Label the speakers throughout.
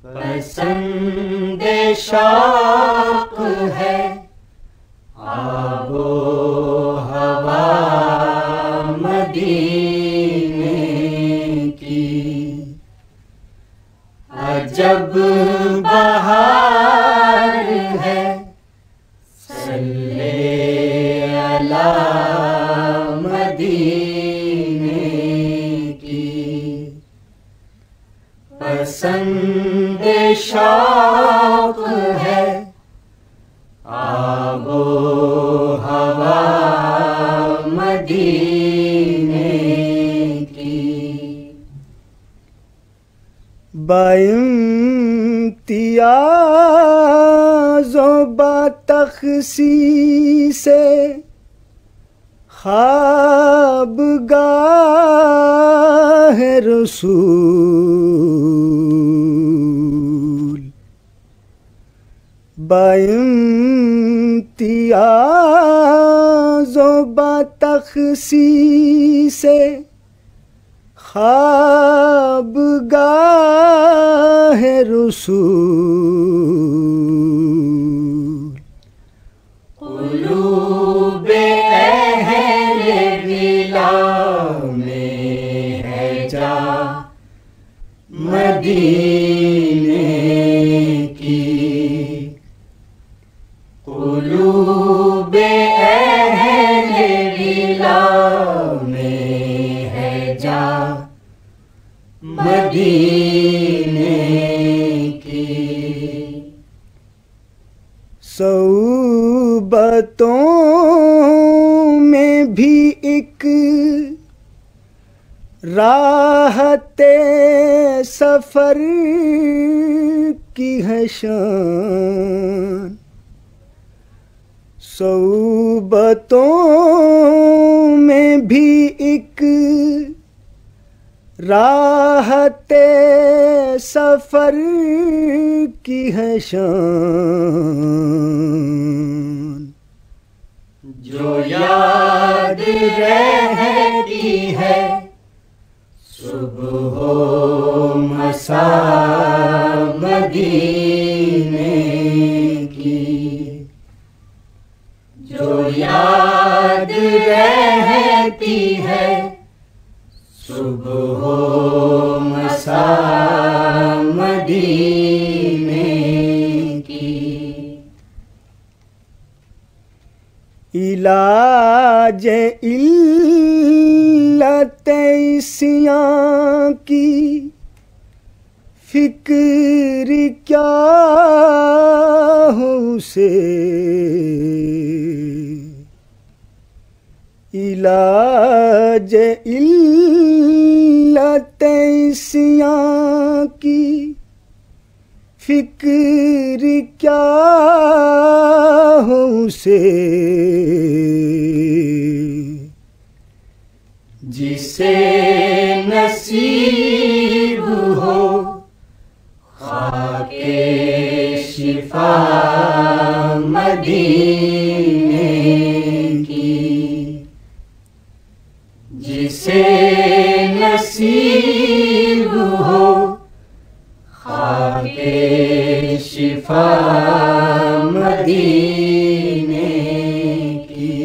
Speaker 1: پسند شوق ہے آب و ہوا مدینے کی، عجب بہار ہے صلی علی مدینے کی، پسند شوق ہے آب و ہوا مدینے کی،
Speaker 2: بامتیاز و بتخصیص خوابگاہ رسول، بامتیاز و بتخصیص خوابگاہ رسول،
Speaker 1: قلوب اہل ولا میں ہے جا مدینے کی، قلوب اہل ولا میں ہے جا مدینے کی،
Speaker 2: صحبتوں میں بھی ایک راحت سفر کی ہے شان، صحبتوں میں بھی ایک راحت سفر کی ہے شان،
Speaker 1: جو یاد رہتی ہے صبح و مساء مدینے کی، جو یاد رہتی ہے صبح و مساء مدینے کی،
Speaker 2: علاج علت عصیاں کی فکر کیا ہو اسے، علاج علت عصیاں کی فکر کیا ہو اسے،
Speaker 1: جسے نصیب ہو خاک شفا مدینے کی، جسے نصیب ہو خاک شفا مدینے کی،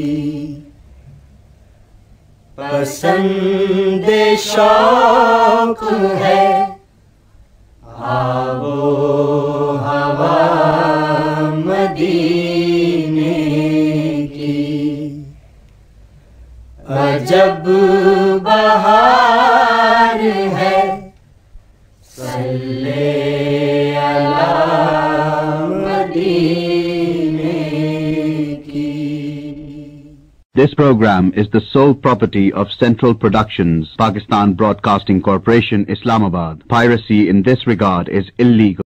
Speaker 1: پسند شوق ہے آب و ہوا مدینے کی، عجب بہار ہے صلی علی مدینے کی۔
Speaker 3: This program is the sole property of Central Productions, Pakistan Broadcasting Corporation, Islamabad. Piracy in this regard is illegal.